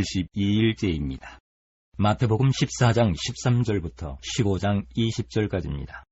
72일째입니다. 마태복음 14장 13절부터 15장 20절까지입니다.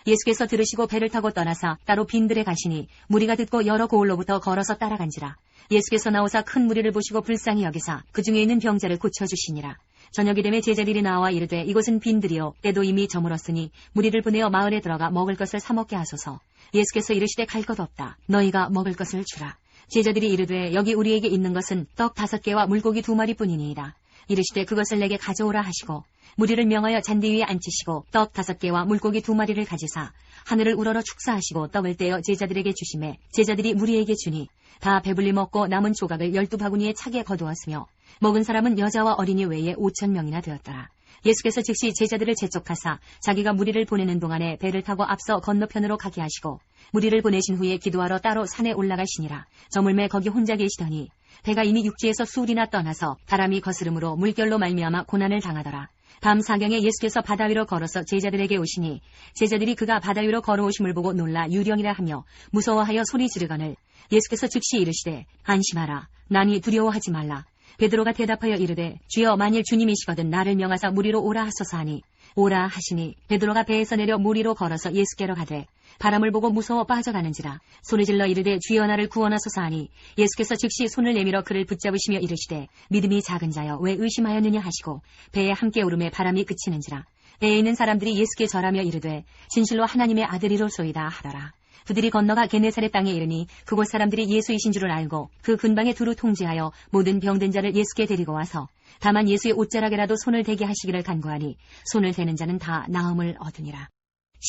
예수께서 들으시고 배를 타고 떠나사 따로 빈들에 가시니 무리가 듣고 여러 고을로부터 걸어서 따라간지라. 예수께서 나오사 큰 무리를 보시고 불쌍히 여기사 그 중에 있는 병자를 고쳐주시니라. 저녁이 되매 제자들이 나와 이르되 이곳은 빈들이요 때도 이미 저물었으니 무리를 보내어 마을에 들어가 먹을 것을 사 먹게 하소서. 예수께서 이르시되 갈 것 없다. 너희가 먹을 것을 주라. 제자들이 이르되 여기 우리에게 있는 것은 떡 5개와 물고기 2마리뿐이니이다. 이르시되 그것을 내게 가져오라 하시고 무리를 명하여 잔디 위에 앉히시고 떡 5개와 물고기 2마리를 가지사 하늘을 우러러 축사하시고 떡을 떼어 제자들에게 주시매 제자들이 무리에게 주니 다 배불리 먹고 남은 조각을 12바구니에 차게 거두었으며 먹은 사람은 여자와 어린이 외에 5,000명이나 되었더라. 예수께서 즉시 제자들을 재촉하사 자기가 무리를 보내는 동안에 배를 타고 앞서 건너편으로 가게 하시고 무리를 보내신 후에 기도하러 따로 산에 올라가시니라. 저물매 거기 혼자 계시더니 배가 이미 육지에서 수울이나 떠나서 바람이 거스름으로 물결로 말미암아 고난을 당하더라. 밤 사경에 예수께서 바다 위로 걸어서 제자들에게 오시니 제자들이 그가 바다 위로 걸어오심을 보고 놀라 유령이라 하며 무서워하여 소리 지르거늘 예수께서 즉시 이르시되 안심하라. 나니 두려워하지 말라. 베드로가 대답하여 이르되 주여 만일 주님이시거든 나를 명하사 무리로 오라 하소서 하니 오라 하시니 베드로가 배에서 내려 무리로 걸어서 예수께로 가되 바람을 보고 무서워 빠져가는지라 소리질러 이르되 주여 나를 구원하소서 하니 예수께서 즉시 손을 내밀어 그를 붙잡으시며 이르시되 믿음이 작은 자여 왜 의심하였느냐 하시고 배에 함께 오름에 바람이 그치는지라 배에 있는 사람들이 예수께 절하며 이르되 진실로 하나님의 아들이로소이다 하더라. 그들이 건너가 게네사렛 땅에 이르니 그곳 사람들이 예수이신 줄을 알고 그 근방에 두루 통제하여 모든 병든 자를 예수께 데리고 와서 다만 예수의 옷자락에라도 손을 대게 하시기를 간구하니 손을 대는 자는 다 나음을 얻으니라.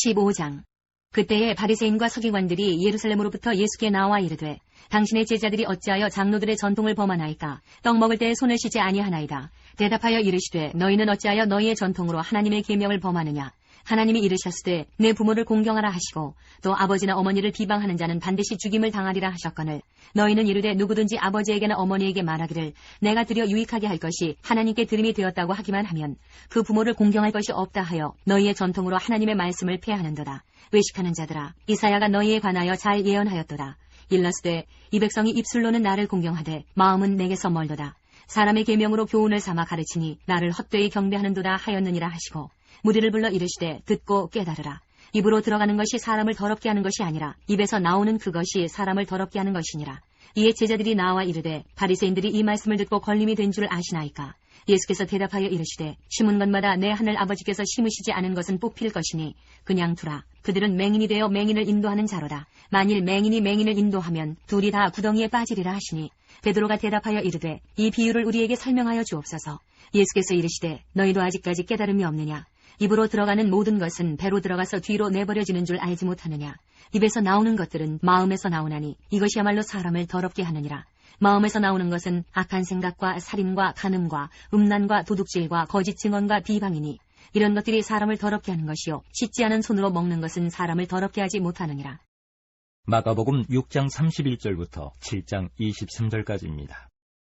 15장. 그때에 바리새인과 서기관들이 예루살렘으로부터 예수께 나와 이르되 당신의 제자들이 어찌하여 장로들의 전통을 범하나이까? 떡 먹을 때에 손을 씻지 아니하나이다. 대답하여 이르시되 너희는 어찌하여 너희의 전통으로 하나님의 계명을 범하느냐? 하나님이 이르셨으되 내 부모를 공경하라 하시고 또 아버지나 어머니를 비방하는 자는 반드시 죽임을 당하리라 하셨거늘 너희는 이르되 누구든지 아버지에게나 어머니에게 말하기를 내가 드려 유익하게 할 것이 하나님께 들음이 되었다고 하기만 하면 그 부모를 공경할 것이 없다 하여 너희의 전통으로 하나님의 말씀을 폐하는도다. 외식하는 자들아 이사야가 너희에 관하여 잘 예언하였도다. 일러스되 이 백성이 입술로는 나를 공경하되 마음은 내게서 멀도다. 사람의 계명으로 교훈을 삼아 가르치니 나를 헛되이 경배하는도다 하였느니라 하시고 무리를 불러 이르시되 듣고 깨달으라. 입으로 들어가는 것이 사람을 더럽게 하는 것이 아니라 입에서 나오는 그것이 사람을 더럽게 하는 것이니라. 이에 제자들이 나와 이르되 바리새인들이 이 말씀을 듣고 걸림이 된 줄 아시나이까? 예수께서 대답하여 이르시되 심은 것마다 내 하늘 아버지께서 심으시지 않은 것은 뽑힐 것이니 그냥 두라. 그들은 맹인이 되어 맹인을 인도하는 자로다. 만일 맹인이 맹인을 인도하면 둘이 다 구덩이에 빠지리라 하시니 베드로가 대답하여 이르되 이 비유를 우리에게 설명하여 주옵소서. 예수께서 이르시되 너희도 아직까지 깨달음이 없느냐? 입으로 들어가는 모든 것은 배로 들어가서 뒤로 내버려지는 줄 알지 못하느냐? 입에서 나오는 것들은 마음에서 나오나니 이것이야말로 사람을 더럽게 하느니라. 마음에서 나오는 것은 악한 생각과 살인과 간음과 음란과 도둑질과 거짓 증언과 비방이니 이런 것들이 사람을 더럽게 하는 것이요 씻지 않은 손으로 먹는 것은 사람을 더럽게 하지 못하느니라. 마가복음 6장 31절부터 7장 23절까지입니다.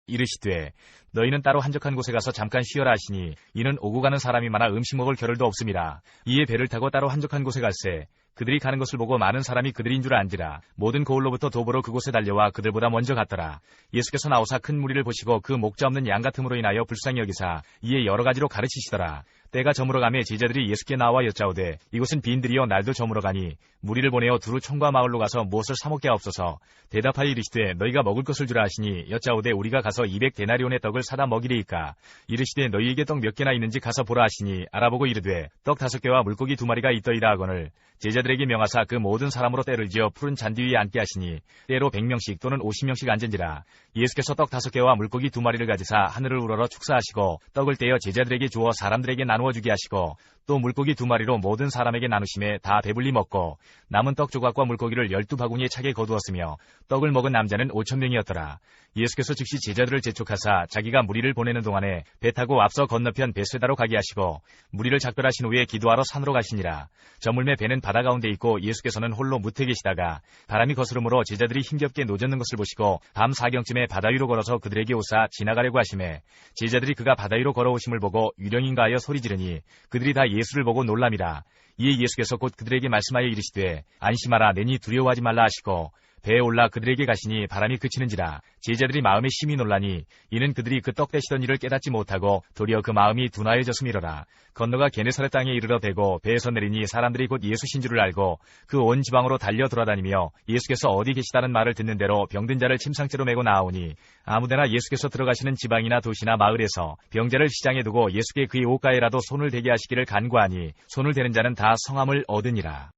이르시되 너희는 따로 한적한 곳에 가서 잠깐 쉬어라 하시니 이는 오고 가는 사람이 많아 음식 먹을 겨를도 없음이라. 이에 배를 타고 따로 한적한 곳에 갈새 그들이 가는 것을 보고 많은 사람이 그들인 줄 안지라. 모든 고을로부터 도보로 그곳에 달려와 그들보다 먼저 갔더라. 예수께서 나오사 큰 무리를 보시고 그 목자 없는 양 같음으로 인하여 불쌍히 여기사 이에 여러 가지로 가르치시더라. 때가 저물어가매 제자들이 예수께 나와 여짜오되 이곳은 빈들이여 날도 저물어가니 무리를 보내어 두루 촌과 마을로 가서 무엇을 사먹게 하옵소서. 대답하여 이르시되 너희가 먹을 것을 주라 하시니 여짜오되 우리가 가서 200데나리온의 떡을 사다 먹이리이까? 이르시되 너희에게 떡 몇 개나 있는지 가서 보라 하시니 알아보고 이르되 떡 5개와 물고기 2마리가 있더이다 하거늘 제자들에게 명하사 그 모든 사람으로 때를 지어 푸른 잔디 위에 앉게 하시니 때로 100명씩 또는 50명씩 앉은지라. 예수께서 떡 5개와 물고기 2마리를 가지사 하늘을 우러러 축사하시고 떡을 떼어 제자들에게 주어 사람들에게 나누어 주게 하시고 또 물고기 2마리로 모든 사람에게 나누심에 다 배불리 먹고 남은 떡 조각과 물고기를 12바구니에 차게 거두었으며 떡을 먹은 남자는 5,000명이었더라. 예수께서 즉시 제자들을 재촉하사 자기가 무리를 보내는 동안에 배 타고 앞서 건너편 베세다로 가게 하시고 무리를 작별하신 후에 기도하러 산으로 가시니라. 저물매 배는 바다 가운데 있고 예수께서는 홀로 무태 계시다가 바람이 거스름으로 제자들이 힘겹게 노젓는 것을 보시고 밤 4경쯤에 바다 위로 걸어서 그들에게 오사 지나가려고 하시매 제자들이 그가 바다 위로 걸어오심을 보고 유령인가 하여 소리 지르니 그들이 다 예수를 보고 놀람이라. 이에 예수께서 곧 그들에게 말씀하여 이르시되 안심하라 내니 두려워하지 말라 하시고 배에 올라 그들에게 가시니 바람이 그치는지라. 제자들이 마음에 심히 놀라니 이는 그들이 그 떡 대시던 일을 깨닫지 못하고 도리어 그 마음이 둔하여졌음이로라. 건너가 게네사렛 땅에 이르러 대고 배에서 내리니 사람들이 곧 예수신 줄을 알고 그 온 지방으로 달려 돌아다니며 예수께서 어디 계시다는 말을 듣는 대로 병든 자를 침상째로 메고 나오니 아무데나 예수께서 들어가시는 지방이나 도시나 마을에서 병자를 시장에 두고 예수께 그의 옷가에라도 손을 대게 하시기를 간구하니 손을 대는 자는 다 성함을 얻으니라.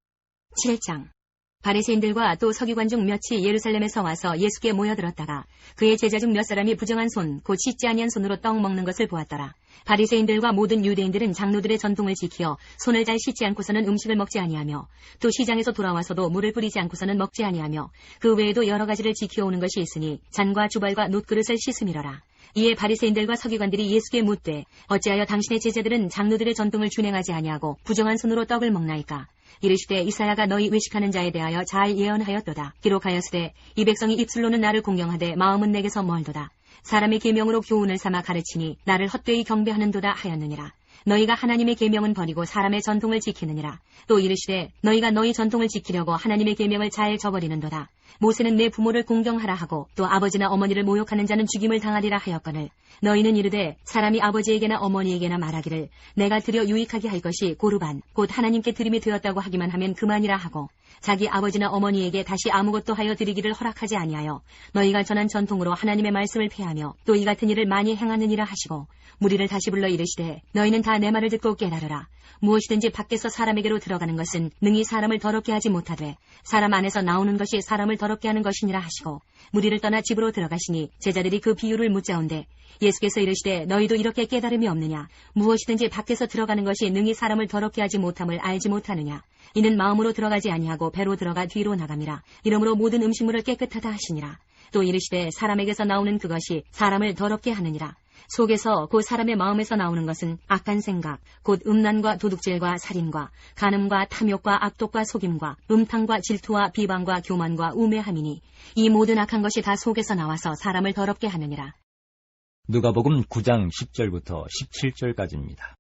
7장. 바리새인들과 또 서기관 중 몇이 예루살렘에서 와서 예수께 모여들었다가 그의 제자 중 몇 사람이 부정한 손, 곧 씻지 아니한 손으로 떡 먹는 것을 보았더라. 바리새인들과 모든 유대인들은 장로들의 전통을 지키어 손을 잘 씻지 않고서는 음식을 먹지 아니하며 또 시장에서 돌아와서도 물을 뿌리지 않고서는 먹지 아니하며 그 외에도 여러 가지를 지켜오는 것이 있으니 잔과 주발과 놋그릇을 씻음이로라. 이에 바리새인들과 서기관들이 예수께 묻되 어찌하여 당신의 제자들은 장로들의 전통을 준행하지 아니하고 부정한 손으로 떡을 먹나이까? 이르시되 이사야가 너희 외식하는 자에 대하여 잘 예언하였도다. 기록하였으되 이 백성이 입술로는 나를 공경하되 마음은 내게서 멀도다. 사람의 계명으로 교훈을 삼아 가르치니 나를 헛되이 경배하는도다 하였느니라. 너희가 하나님의 계명은 버리고 사람의 전통을 지키느니라. 또 이르시되 너희가 너희 전통을 지키려고 하나님의 계명을 잘 저버리는도다. 모세는 내 부모를 공경하라 하고 또 아버지나 어머니를 모욕하는 자는 죽임을 당하리라 하였거늘 너희는 이르되 사람이 아버지에게나 어머니에게나 말하기를 내가 드려 유익하게 할 것이 고르반 곧 하나님께 드림이 되었다고 하기만 하면 그만이라 하고 자기 아버지나 어머니에게 다시 아무것도 하여 드리기를 허락하지 아니하여 너희가 전한 전통으로 하나님의 말씀을 폐하며 또 이 같은 일을 많이 행하느니라 하시고 무리를 다시 불러 이르시되 너희는 다 내 말을 듣고 깨달으라. 무엇이든지 밖에서 사람에게로 들어가는 것은 능히 사람을 더럽게 하지 못하되 사람 안에서 나오는 것이 사람을 더럽게 하는 것이니라 하시고 무리를 떠나 집으로 들어가시니 제자들이 그 비유를 묻자온데 예수께서 이르시되 너희도 이렇게 깨달음이 없느냐? 무엇이든지 밖에서 들어가는 것이 능히 사람을 더럽게 하지 못함을 알지 못하느냐? 이는 마음으로 들어가지 아니하고 배로 들어가 뒤로 나감이라. 이러므로 모든 음식물을 깨끗하다 하시니라. 또 이르시되 사람에게서 나오는 그것이 사람을 더럽게 하느니라. 속에서 곧 사람의 마음에서 나오는 것은 악한 생각, 곧 음란과 도둑질과 살인과 간음과 탐욕과 악독과 속임과 음탕과 질투와 비방과 교만과 우매함이니 이 모든 악한 것이 다 속에서 나와서 사람을 더럽게 하느니라. 누가복음 9장 10절부터 17절까지입니다.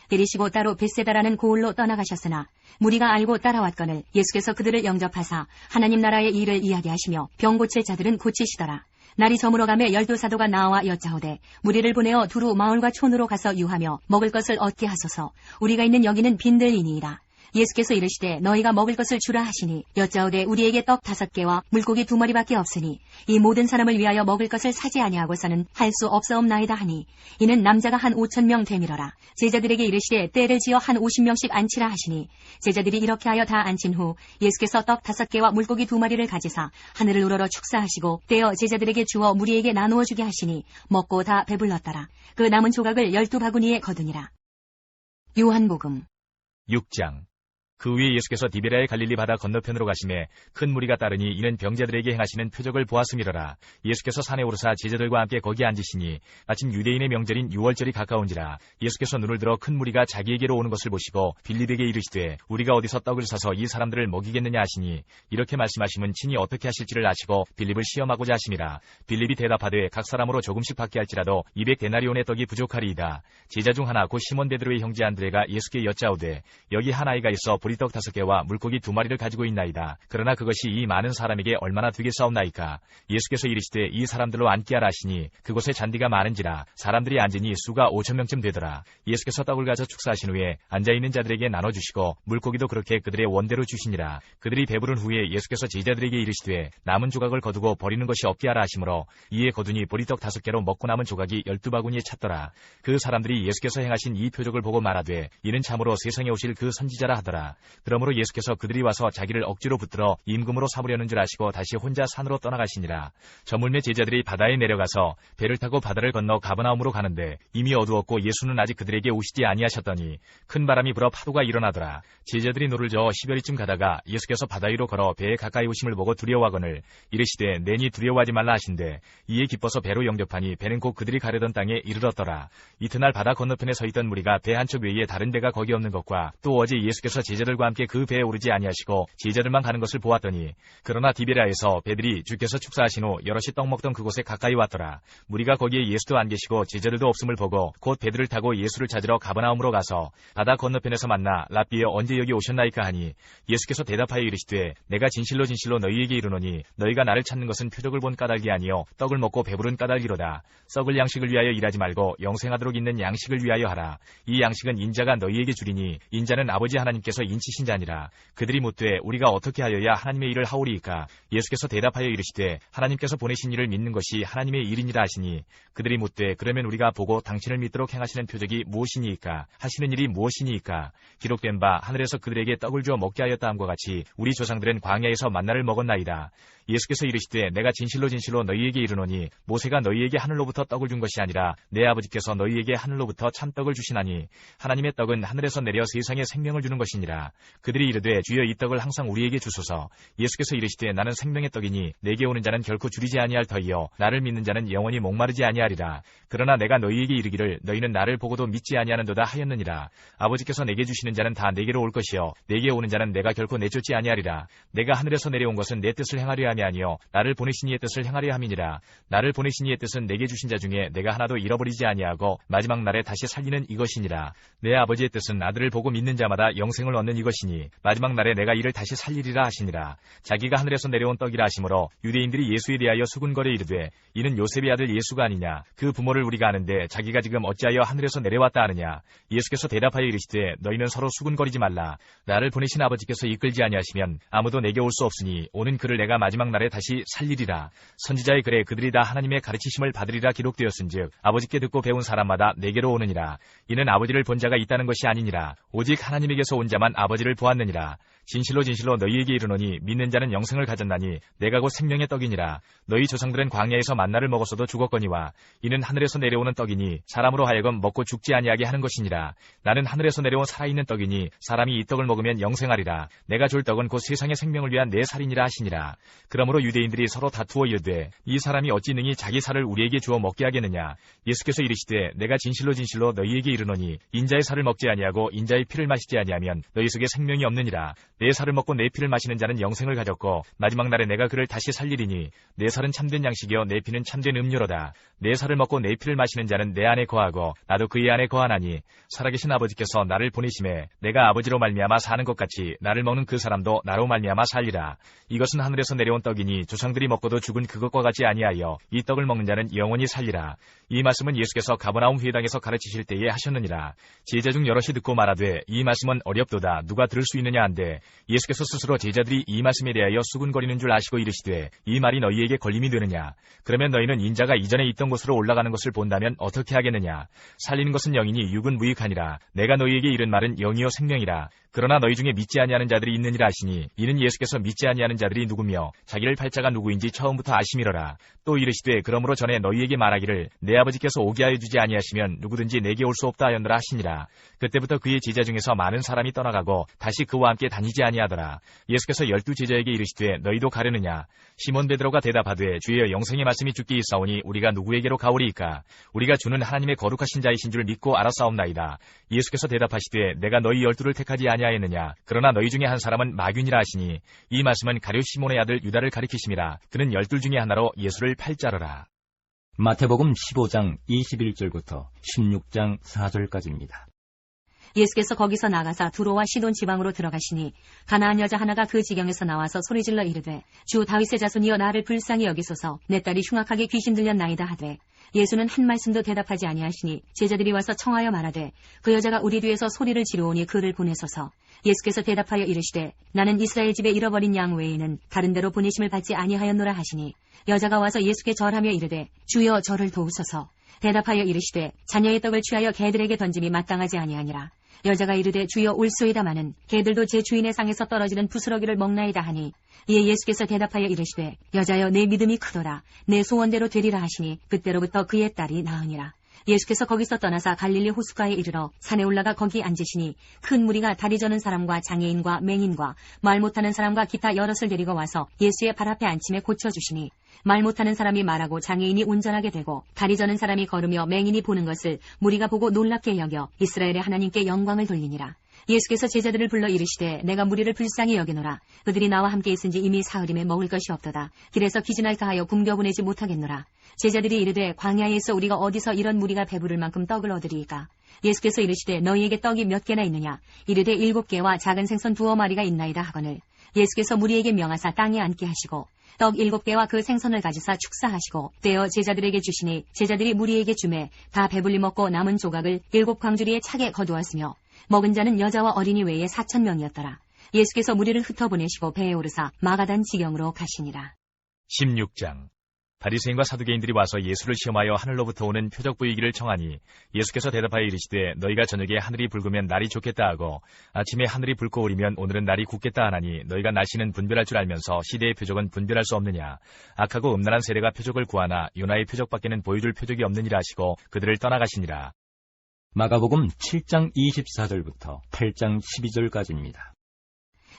데리시고 따로 벳세다라는 고을로 떠나가셨으나 무리가 알고 따라왔거늘 예수께서 그들을 영접하사 하나님 나라의 일을 이야기하시며 병 고칠 자들은 고치시더라. 날이 저물어가며 12사도가 나와 여짜오되 무리를 보내어 두루 마을과 촌으로 가서 유하며 먹을 것을 얻게 하소서. 우리가 있는 여기는 빈들이니이다. 예수께서 이르시되 너희가 먹을 것을 주라 하시니 여짜오되 우리에게 떡 5개와 물고기 2마리밖에 없으니 이 모든 사람을 위하여 먹을 것을 사지 아니하고서는 할 수 없사옵나이다 하니 이는 남자가 한 5,000명 되밀어라. 제자들에게 이르시되 때를 지어 한 50명씩 앉히라 하시니 제자들이 이렇게 하여 다 앉힌 후 예수께서 떡 5개와 물고기 2마리를 가지사 하늘을 우러러 축사하시고 떼어 제자들에게 주어 무리에게 나누어 주게 하시니 먹고 다 배불렀더라. 그 남은 조각을 12바구니에 거두니라. 요한복음 6장. 그 위에 예수께서 디베라의 갈릴리 바다 건너편으로 가시매 큰 무리가 따르니 이는 병자들에게 행하시는 표적을 보았음이로라. 예수께서 산에 오르사 제자들과 함께 거기 앉으시니 마침 유대인의 명절인 유월절이 가까운지라. 예수께서 눈을 들어 큰 무리가 자기에게로 오는 것을 보시고 빌립에게 이르시되 우리가 어디서 떡을 사서 이 사람들을 먹이겠느냐 하시니 이렇게 말씀하시면 친히 어떻게 하실지를 아시고 빌립을 시험하고자 하심이라. 빌립이 대답하되 각 사람으로 조금씩 받게 할지라도 200데나리온의 떡이 부족하리이다. 제자 중 하나 곧 시몬 베드로의 형제 안드레가 예수께 여짜오되 여기 한 아이가 있어 보리떡 5개와 물고기 2마리를 가지고 있나이다. 그러나 그것이 이 많은 사람에게 얼마나 되겠사옵나이까. 예수께서 이르시되 이 사람들로 앉게 하라 하시니 그곳에 잔디가 많은지라 사람들이 앉으니 수가 5,000명쯤 되더라. 예수께서 떡을 가져 축사하신 후에 앉아있는 자들에게 나눠주시고 물고기도 그렇게 그들의 원대로 주시니라. 그들이 배부른 후에 예수께서 제자들에게 이르시되 남은 조각을 거두고 버리는 것이 없게 하라 하시므로 이에 거두니 보리떡 5개로 먹고 남은 조각이 12바구니에 찼더라. 그 사람들이 예수께서 행하신 이 표적을 보고 말하되 이는 참으로 세상에 오실 그 선지자라 하더라. 그러므로 예수께서 그들이 와서 자기를 억지로 붙들어 임금으로 삼으려는 줄 아시고 다시 혼자 산으로 떠나가시니라. 저물매 제자들이 바다에 내려가서 배를 타고 바다를 건너 가버나움으로 가는데 이미 어두웠고 예수는 아직 그들에게 오시지 아니하셨더니 큰 바람이 불어 파도가 일어나더라. 제자들이 노를 저어 10여리쯤 가다가 예수께서 바다 위로 걸어 배에 가까이 오심을 보고 두려워하거늘 이르시되 내니 두려워하지 말라 하신대 이에 기뻐서 배로 영접하니 배는 곧 그들이 가려던 땅에 이르렀더라. 이튿날 바다 건너편에 서 있던 무리가 배 한 척 외에 다른 배가 거기 없는 것과 또 어제 예수께서 제자들 제자들과 함께 그 배에 오르지 아니하시고 제자들만 가는 것을 보았더니 그러나 디베랴에서 배들이 주께서 축사하신 후 여럿이 떡 먹던 그곳에 가까이 왔더라. 무리가 거기에 예수도 안 계시고 제자들도 없음을 보고 곧 배들을 타고 예수를 찾으러 가버나움으로 가서 바다 건너편에서 만나 랍비여 언제 여기 오셨나이까 하니 예수께서 대답하여 이르시되 내가 진실로 진실로 너희에게 이르노니 너희가 나를 찾는 것은 표적을 본 까닭이 아니요 떡을 먹고 배부른 까닭이로다. 썩을 양식을 위하여 일하지 말고 영생하도록 있는 양식을 위하여 하라. 이 양식은 인자가 너희에게 주리니 인자는 아버지 하나님께서 인치신 자니라. 그들이 묻되 우리가 어떻게 하여야 하나님의 일을 하오리이까? 예수께서 대답하여 이르시되 하나님께서 보내신 이를 믿는 것이 하나님의 일이니라 하시니 그들이 묻되 그러면 우리가 보고 당신을 믿도록 행하시는 표적이 무엇이니이까? 하시는 일이 무엇이니이까? 기록된 바 하늘에서 그들에게 떡을 주어 먹게 하였다 함과 같이 우리 조상들은 광야에서 만나를 먹었나이다. 예수께서 이르시되 내가 진실로 진실로 너희에게 이르노니 모세가 너희에게 하늘로부터 떡을 준 것이 아니라 내 아버지께서 너희에게 하늘로부터 참떡을 주시나니 하나님의 떡은 하늘에서 내려 세상에 생명을 주는 것이니라. 그들이 이르되 주여 이 떡을 항상 우리에게 주소서. 예수께서 이르시되 나는 생명의 떡이니 내게 오는 자는 결코 줄이지 아니할 터이요 나를 믿는 자는 영원히 목마르지 아니하리라. 그러나 내가 너희에게 이르기를 너희는 나를 보고도 믿지 아니하는도다 하였느니라. 아버지께서 내게 주시는 자는 다 내게로 올 것이요 내게 오는 자는 내가 결코 내쫓지 아니하리라. 내가 하늘에서 내려온 것은 내 뜻을 행하려 함이 아니요 나를 보내신 이의 뜻을 행하려 함이니라. 나를 보내신 이의 뜻은 내게 주신 자 중에 내가 하나도 잃어버리지 아니하고 마지막 날에 다시 살리는 이것이니라. 내 아버지의 뜻은 아들을 보고 믿는 자마다 영생을 얻는 이것이니 마지막 날에 내가 이를 다시 살리리라 하시니라. 자기가 하늘에서 내려온 떡이라 하시므로 유대인들이 예수에 대하여 수군거려 이르되 이는 요셉의 아들 예수가 아니냐? 그 부모를 우리가 아는데 자기가 지금 어찌하여 하늘에서 내려왔다 하느냐? 예수께서 대답하여 이르시되 너희는 서로 수군거리지 말라. 나를 보내신 아버지께서 이끌지 아니하시면 아무도 내게 올 수 없으니 오는 그를 내가 마지막 날에 다시 살리리라. 선지자의 글에 그들이 다 하나님의 가르치심을 받으리라 기록되었은즉 아버지께 듣고 배운 사람마다 내게로 오느니라. 이는 아버지를 본 자가 있다는 것이 아니니라. 오직 하나님에게서 온 자만 아버지를 보았느니라. 진실로 진실로 너희에게 이르노니 믿는 자는 영생을 가졌나니 내가 곧 생명의 떡이니라. 너희 조상들은 광야에서 만나를 먹었어도 죽었거니와 이는 하늘에서 내려오는 떡이니 사람으로 하여금 먹고 죽지 아니하게 하는 것이니라. 나는 하늘에서 내려온 살아있는 떡이니 사람이 이 떡을 먹으면 영생하리라. 내가 줄 떡은 곧 세상의 생명을 위한 내 살이니라 하시니라. 그러므로 유대인들이 서로 다투어 이르되 이 사람이 어찌 능히 자기 살을 우리에게 주어 먹게 하겠느냐? 예수께서 이르시되 내가 진실로 진실로 너희에게 이르노니 인자의 살을 먹지 아니하고 인자의 피를 마시지 아니하면 너희 속에 생명이 없느니라. 내 살을 먹고 내 피를 마시는 자는 영생을 가졌고 마지막 날에 내가 그를 다시 살리리니 내 살은 참된 양식이요 내 피는 참된 음료로다. 내 살을 먹고 내 피를 마시는 자는 내 안에 거하고 나도 그의 안에 거하나니 살아계신 아버지께서 나를 보내심에 내가 아버지로 말미암아 사는 것 같이 나를 먹는 그 사람도 나로 말미암아 살리라. 이것은 하늘에서 내려온 떡이니 조상들이 먹고도 죽은 그것과 같지 아니하여 이 떡을 먹는 자는 영원히 살리라. 이 말씀은 예수께서 가버나움 회당에서 가르치실 때에 하셨느니라. 제자 중 여럿이 듣고 말하되 이 말씀은 어렵도다 누가 들을 수 있느냐 한데 예수께서 스스로 제자들이 이 말씀에 대하여 수군거리는 줄 아시고 이르시되 이 말이 너희에게 걸림이 되느냐? 그러면 너희는 인자가 이전에 있던 곳으로 올라가는 것을 본다면 어떻게 하겠느냐? 살리는 것은 영이니 육은 무익하니라. 내가 너희에게 이른 말은 영이요 생명이라. 그러나 너희 중에 믿지 아니하는 자들이 있느니라 하시니 이는 예수께서 믿지 아니하는 자들이 누구며 자기를 팔 자가 누구인지 처음부터 아심이로라. 또 이르시되 그러므로 전에 너희에게 말하기를 내 아버지께서 오게 하여 주지 아니하시면 누구든지 내게 올 수 없다 하였노라 하시니라. 그때부터 그의 제자 중에서 많은 사람이 떠나가고 다시 그와 함께 다니지 아니하더라. 예수께서 12 제자에게 이르시되 너희도 가려느냐? 시몬 베드로가 대답하되 주여 영생의 말씀이 주께 있사오니 우리가 누구에게로 가오리이까? 우리가 주는 하나님의 거룩하신 자이신 줄 믿고 알았사옵나이다. 예수께서 대답하시되 내가 너희 12를 택하지 아니하였느냐? 그러나 너희 중에 한 사람은 마귀니라 하시니 이 말씀은 가룟 시몬의 아들 유다를 가리키심이라. 그는 12 중에 하나로 예수를 팔 자로라. 마태복음 15장 21절부터 16장 4절까지입니다. 예수께서 거기서 나가사 두로와 시돈 지방으로 들어가시니 가나안 여자 하나가 그 지경에서 나와서 소리질러 이르되 주 다윗의 자손이여 나를 불쌍히 여기소서. 내 딸이 흉악하게 귀신 들렸나이다 하되 예수는 한 말씀도 대답하지 아니하시니 제자들이 와서 청하여 말하되 그 여자가 우리 뒤에서 소리를 지르오니 그를 보내소서. 예수께서 대답하여 이르시되 나는 이스라엘 집에 잃어버린 양 외에는 다른 데로 보내심을 받지 아니하였노라 하시니 여자가 와서 예수께 절하며 이르되 주여 저를 도우소서. 대답하여 이르시되 자녀의 떡을 취하여 개들에게 던짐이 마땅하지 아니하니라. 여자가 이르되 주여 올소이다마는 개들도 제 주인의 상에서 떨어지는 부스러기를 먹나이다 하니 이에 예수께서 대답하여 이르시되 여자여 내 믿음이 크도다. 내 소원대로 되리라 하시니 그때로부터 그의 딸이 나으니라. 예수께서 거기서 떠나사 갈릴리 호숫가에 이르러 산에 올라가 거기 앉으시니 큰 무리가 다리 저는 사람과 장애인과 맹인과 말 못하는 사람과 기타 여럿을 데리고 와서 예수의 발 앞에 앉힘에 고쳐주시니 말 못하는 사람이 말하고 장애인이 운전하게 되고 다리 저는 사람이 걸으며 맹인이 보는 것을 무리가 보고 놀랍게 여겨 이스라엘의 하나님께 영광을 돌리니라. 예수께서 제자들을 불러 이르시되 내가 무리를 불쌍히 여기노라. 그들이 나와 함께 있은지 이미 사흘임에 먹을 것이 없도다. 길에서 기진할까 하여 굶겨 보내지 못하겠노라. 제자들이 이르되 광야에서 우리가 어디서 이런 무리가 배부를 만큼 떡을 얻으리이까. 예수께서 이르시되 너희에게 떡이 몇 개나 있느냐. 이르되 7개와 작은 생선 2마리가 있나이다 하거늘. 예수께서 무리에게 명하사 땅에 앉게 하시고 떡 7개와 그 생선을 가지사 축사하시고 떼어 제자들에게 주시니 제자들이 무리에게 주매 다 배불리 먹고 남은 조각을 7 광주리에 차게 거두었으며 먹은 자는 여자와 어린이 외에 4,000명이었더라. 예수께서 무리를 흩어보내시고 배에 오르사 마가단 지경으로 가시니라. 16장. 바리새인과 사두개인들이 와서 예수를 시험하여 하늘로부터 오는 표적 보이기를 청하니 예수께서 대답하여 이르시되 너희가 저녁에 하늘이 붉으면 날이 좋겠다 하고 아침에 하늘이 붉고 오리면 오늘은 날이 굳겠다 하나니 너희가 날씨는 분별할 줄 알면서 시대의 표적은 분별할 수 없느냐. 악하고 음란한 세례가 표적을 구하나 요나의 표적밖에는 보여줄 표적이 없느니라 하시고 그들을 떠나가시니라. 마가복음 7장 24절부터 8장 12절까지입니다.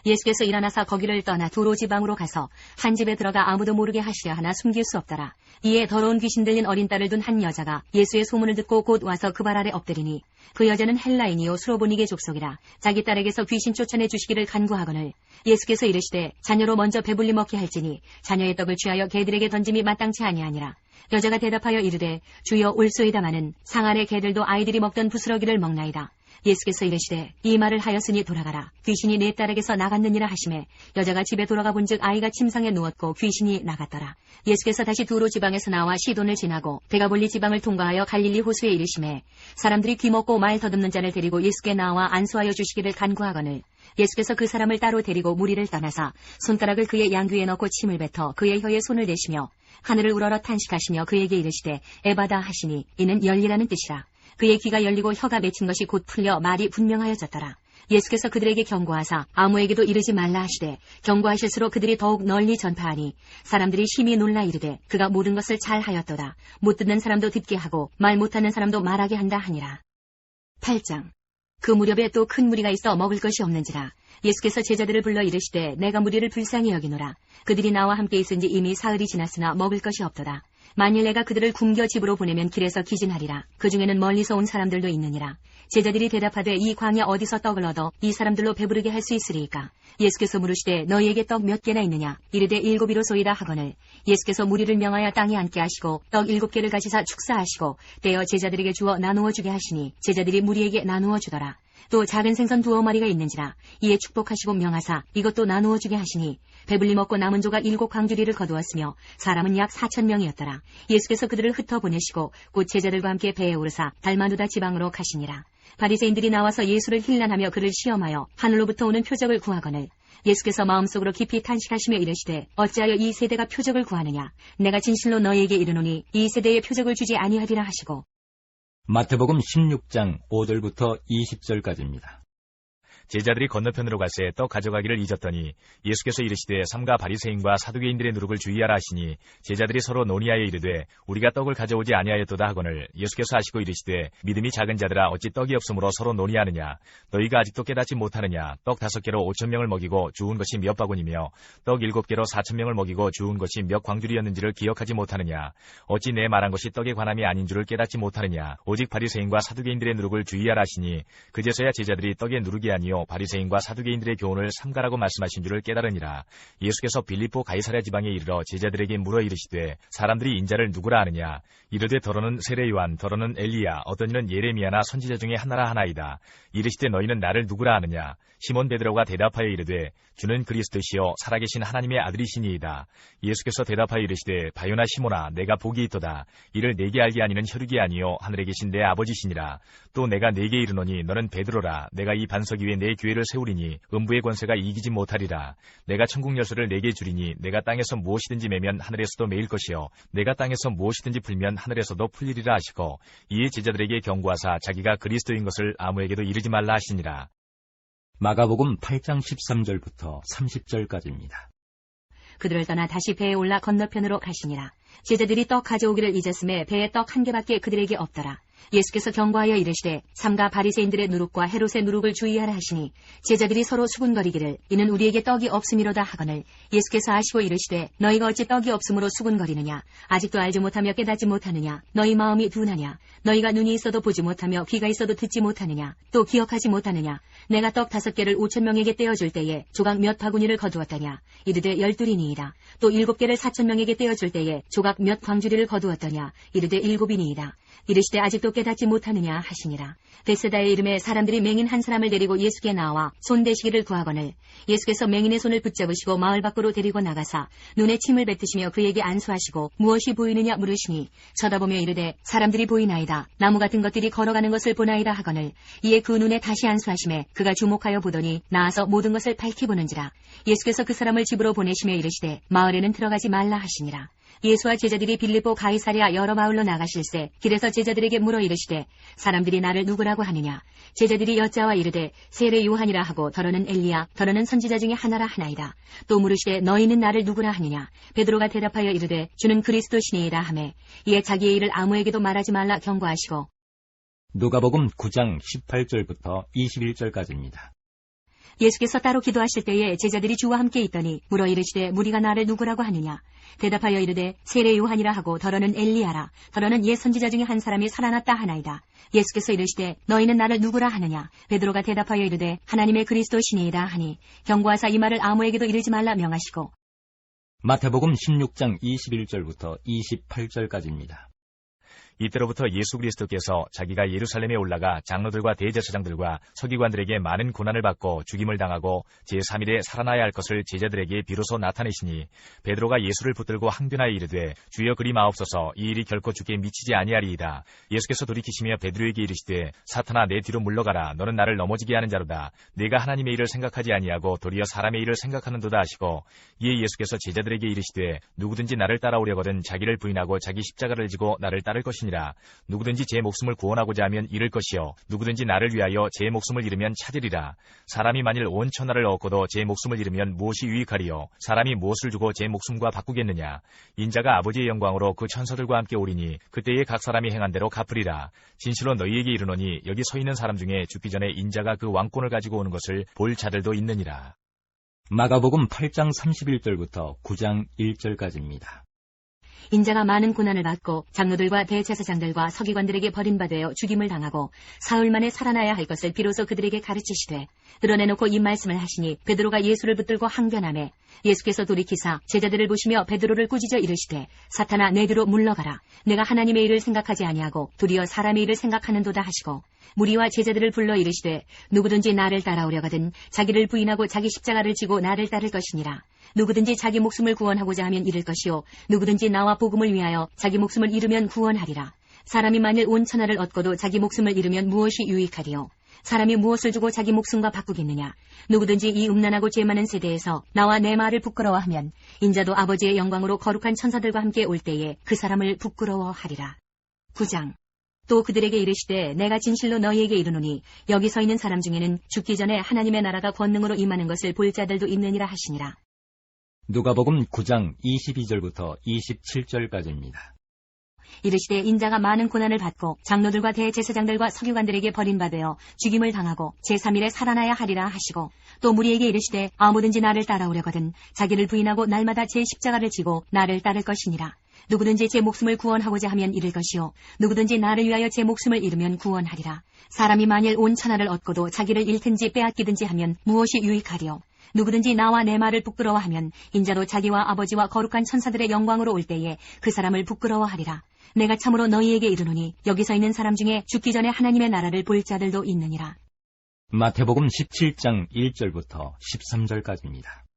예수께서 일어나사 거기를 떠나 두로 지방으로 가서 한 집에 들어가 아무도 모르게 하시려 하나 숨길 수 없더라. 이에 더러운 귀신 들린 어린 딸을 둔 한 여자가 예수의 소문을 듣고 곧 와서 그 발 아래 엎드리니 그 여자는 헬라인이요 수로보니게 족속이라. 자기 딸에게서 귀신 쫓아내 주시기를 간구하거늘 예수께서 이르시되 자녀로 먼저 배불리 먹게 할지니 자녀의 떡을 취하여 개들에게 던짐이 마땅치 아니하니라. 여자가 대답하여 이르되 주여 올소이다마는 상 아래 개들도 아이들이 먹던 부스러기를 먹나이다. 예수께서 이르시되 이 말을 하였으니 돌아가라. 귀신이 내 딸에게서 나갔느니라 하시매 여자가 집에 돌아가 본즉 아이가 침상에 누웠고 귀신이 나갔더라. 예수께서 다시 두로 지방에서 나와 시돈을 지나고 데가볼리 지방을 통과하여 갈릴리 호수에 이르시매 사람들이 귀먹고 말 더듬는 자를 데리고 예수께 나와 안수하여 주시기를 간구하거늘 예수께서 그 사람을 따로 데리고 무리를 떠나사 손가락을 그의 양귀에 넣고 침을 뱉어 그의 혀에 손을 대시며 하늘을 우러러 탄식하시며 그에게 이르시되 에바다 하시니 이는 열리라는 뜻이라. 그의 귀가 열리고 혀가 맺힌 것이 곧 풀려 말이 분명하여졌더라. 예수께서 그들에게 경고하사 아무에게도 이르지 말라 하시되 경고하실수록 그들이 더욱 널리 전파하니 사람들이 심히 놀라 이르되 그가 모든 것을 잘 하였도다. 못 듣는 사람도 듣게 하고 말 못하는 사람도 말하게 한다 하니라. 8장. 그 무렵에 또 큰 무리가 있어 먹을 것이 없는지라. 예수께서 제자들을 불러 이르시되 내가 무리를 불쌍히 여기노라. 그들이 나와 함께 있은지 이미 사흘이 지났으나 먹을 것이 없도다. 만일 내가 그들을 굶겨 집으로 보내면 길에서 기진하리라. 그 중에는 멀리서 온 사람들도 있느니라. 제자들이 대답하되 이 광야 어디서 떡을 얻어 이 사람들로 배부르게 할 수 있으리이까. 예수께서 물으시되 너희에게 떡 몇 개나 있느냐. 이르되 7이로소이다 하거늘 예수께서 무리를 명하여 땅에 앉게 하시고 떡 7개를 가지사 축사하시고 떼어 제자들에게 주어 나누어 주게 하시니 제자들이 무리에게 나누어 주더라. 또 작은 생선 2마리가 있는지라. 이에 축복하시고 명하사 이것도 나누어 주게 하시니 배불리 먹고 남은 조각 7 광주리를 거두었으며 사람은 약 4,000명이었더라. 예수께서 그들을 흩어보내시고 곧 제자들과 함께 배에 오르사 달마누다 지방으로 가시니라. 바리새인들이 나와서 예수를 힐난하며 그를 시험하여 하늘로부터 오는 표적을 구하거늘 예수께서 마음속으로 깊이 탄식하시며 이르시되 어찌하여 이 세대가 표적을 구하느냐. 내가 진실로 너희에게 이르노니 이 세대에 표적을 주지 아니하리라 하시고 마태복음 16장 5절부터 20절까지입니다. 제자들이 건너편으로 갈새 떡 가져가기를 잊었더니 예수께서 이르시되 삼가 바리새인과 사두개인들의 누룩을 주의하라 하시니 제자들이 서로 논의하여 이르되 우리가 떡을 가져오지 아니하였도다 하거늘 예수께서 하시고 이르시되 믿음이 작은 자들아 어찌 떡이 없으므로 서로 논의하느냐. 너희가 아직도 깨닫지 못하느냐. 떡 5개로 5,000명을 먹이고 주운 것이 몇 바구니며 떡 7개로 4,000명을 먹이고 주운 것이 몇 광주리였는지를 기억하지 못하느냐. 어찌 내 말한 것이 떡에 관함이 아닌 줄을 깨닫지 못하느냐. 오직 바리새인과 사두개인들의 누룩을 주의하라 하시니 그제서야 제자들이 떡의 누룩이 아니요 바리새인과 사두개인들의 교훈을 삼가라고 말씀하신 줄을 깨달으니라. 예수께서 빌립보 가이사랴 지방에 이르러 제자들에게 물어 이르시되 사람들이 인자를 누구라 하느냐. 이르되 더러는 세례 요한 더러는 엘리야 어떤 이는 예레미야나 선지자 중에 하나라 하나이다. 이르시되 너희는 나를 누구라 하느냐. 시몬 베드로가 대답하여 이르되 주는 그리스도시요 살아계신 하나님의 아들이시니이다. 예수께서 대답하여 이르시되 바요나 시몬아 내가 복이 있도다. 이를 내게 알게 아니는 혈육이 아니요 하늘에 계신 내 아버지시니라. 또 내가 내게 이르노니 너는 베드로라. 내가 이 반석 위에 내 교회를 세우리니 음부의 권세가 이기지 못하리라. 내가 천국 열쇠를 내게 주리니 내가 땅에서 무엇이든지 매면 하늘에서도 매일 것이요 내가 땅에서 무엇이든지 풀면 하늘에서도 풀리리라 하시고 이에 제자들에게 경고하사 자기가 그리스도인 것을 아무에게도 이르지 말라 하시니라. 마가복음 8장 13절부터 30절까지입니다. 그들을 떠나 다시 배에 올라 건너편으로 가시니라. 제자들이 떡 가져오기를 잊었음에 배에 떡 1개밖에 그들에게 없더라. 예수께서 경고하여 이르시되 삼가 바리새인들의 누룩과 헤롯의 누룩을 주의하라 하시니 제자들이 서로 수군거리기를 이는 우리에게 떡이 없음이로다 하거늘 예수께서 아시고 이르시되 너희가 어찌 떡이 없음으로 수군거리느냐 아직도 알지 못하며 깨닫지 못하느냐 너희 마음이 둔하냐 너희가 눈이 있어도 보지 못하며 귀가 있어도 듣지 못하느냐 또 기억하지 못하느냐 내가 떡 5개를 5,000명에게 떼어줄 때에 조각 몇 바구니를 거두었더냐 이르되 12이니이다 또 7개를 4,000명에게 떼어줄 때에 조각 몇 광주리를 거두었더냐 이르되 7이니이다 이르시되 아직도 깨닫지 못하느냐 하시니라. 벳세다의 이름에 사람들이 맹인 한 사람을 데리고 예수께 나와 손대시기를 구하거늘 예수께서 맹인의 손을 붙잡으시고 마을 밖으로 데리고 나가사 눈에 침을 뱉으시며 그에게 안수하시고 무엇이 보이느냐 물으시니 쳐다보며 이르되 사람들이 보이나이다. 나무 같은 것들이 걸어가는 것을 보나이다 하거늘 이에 그 눈에 다시 안수하시매 그가 주목하여 보더니 나아서 모든 것을 밝히 보는지라. 예수께서 그 사람을 집으로 보내시며 이르시되 마을에는 들어가지 말라 하시니라. 예수와 제자들이 빌립보 가이사랴 여러 마을로 나가실새 길에서 제자들에게 물어 이르시되 사람들이 나를 누구라고 하느냐 제자들이 여짜와 이르되 세례 요한이라 하고 더러는 엘리야 더러는 선지자 중에 하나라 하나이다. 또 물으시되 너희는 나를 누구라 하느냐 베드로가 대답하여 이르되 주는 그리스도시니이다 하매 이에 자기의 일을 아무에게도 말하지 말라 경고하시고 누가복음 9장 18절부터 21절까지입니다. 예수께서 따로 기도하실 때에 제자들이 주와 함께 있더니 물어 이르시되 무리가 나를 누구라고 하느냐 대답하여 이르되 세례 요한이라 하고 더러는 엘리야라 더러는 옛 선지자 중에 한 사람이 살아났다 하나이다. 예수께서 이르시되 너희는 나를 누구라 하느냐 베드로가 대답하여 이르되 하나님의 그리스도시니이다 하니 경고하사 이 말을 아무에게도 이르지 말라 명하시고 마태복음 16장 21절부터 28절까지입니다. 이때로부터 예수 그리스도께서 자기가 예루살렘에 올라가 장로들과 대제사장들과 서기관들에게 많은 고난을 받고 죽임을 당하고 제3일에 살아나야 할 것을 제자들에게 비로소 나타내시니 베드로가 예수를 붙들고 항변하여 이르되 주여 그리 마옵소서 이 일이 결코 주께 미치지 아니하리이다. 예수께서 돌이키시며 베드로에게 이르시되 사탄아 내 뒤로 물러가라 너는 나를 넘어지게 하는 자로다. 네가 하나님의 일을 생각하지 아니하고 도리어 사람의 일을 생각하는도다 하시고 이에 예수께서 제자들에게 이르시되 누구든지 나를 따라오려거든 자기를 부인하고 자기 십자가를 지고 나를 따를 것이니라. 누구든지 제 목숨을 구원하고자 하면 잃을 것이요 누구든지 나를 위하여 제 목숨을 잃으면 찾으리라. 사람이 만일 온 천하를 얻고도 제 목숨을 잃으면 무엇이 유익하리요 사람이 무엇을 주고 제 목숨과 바꾸겠느냐. 인자가 아버지의 영광으로 그 천사들과 함께 오리니 그때에 각 사람이 행한 대로 갚으리라. 진실로 너희에게 이르노니 여기 서 있는 사람 중에 죽기 전에 인자가 그 왕권을 가지고 오는 것을 볼 자들도 있느니라. 마가복음 8장 31절부터 9장 1절까지입니다. 인자가 많은 고난을 받고 장로들과 대제사장들과 서기관들에게 버림받아 죽임을 당하고 사흘 만에 살아나야 할 것을 비로소 그들에게 가르치시되 드러내놓고 이 말씀을 하시니 베드로가 예수를 붙들고 항변하매 예수께서 돌이키사 제자들을 보시며 베드로를 꾸짖어 이르시되 사탄아 내 뒤로 물러가라 내가 하나님의 일을 생각하지 아니하고 도리어 사람의 일을 생각하는도다 하시고 무리와 제자들을 불러 이르시되 누구든지 나를 따라오려거든 자기를 부인하고 자기 십자가를 지고 나를 따를 것이니라. 누구든지 자기 목숨을 구원하고자 하면 잃을 것이요 누구든지 나와 복음을 위하여 자기 목숨을 잃으면 구원하리라. 사람이 만일 온 천하를 얻고도 자기 목숨을 잃으면 무엇이 유익하리요 사람이 무엇을 주고 자기 목숨과 바꾸겠느냐. 누구든지 이 음란하고 죄 많은 세대에서 나와 내 말을 부끄러워하면 인자도 아버지의 영광으로 거룩한 천사들과 함께 올 때에 그 사람을 부끄러워하리라. 9장 또 그들에게 이르시되 내가 진실로 너희에게 이르노니 여기 서 있는 사람 중에는 죽기 전에 하나님의 나라가 권능으로 임하는 것을 볼 자들도 있느니라 하시니라. 누가복음 9장 22절부터 27절까지입니다. 이르시되 인자가 많은 고난을 받고 장로들과 대제사장들과 서기관들에게 버림받아 죽임을 당하고 제3일에 살아나야 하리라 하시고 또 무리에게 이르시되 아무든지 나를 따라오려거든 자기를 부인하고 날마다 제 십자가를 지고 나를 따를 것이니라. 누구든지 제 목숨을 구원하고자 하면 잃을 것이요 누구든지 나를 위하여 제 목숨을 잃으면 구원하리라. 사람이 만일 온 천하를 얻고도 자기를 잃든지 빼앗기든지 하면 무엇이 유익하리요. 누구든지 나와 내 말을 부끄러워하면 인자도 자기와 아버지와 거룩한 천사들의 영광으로 올 때에 그 사람을 부끄러워하리라. 내가 참으로 너희에게 이르노니 여기 서 있는 사람 중에 죽기 전에 하나님의 나라를 볼 자들도 있느니라. 마태복음 17장 1절부터 13절까지입니다.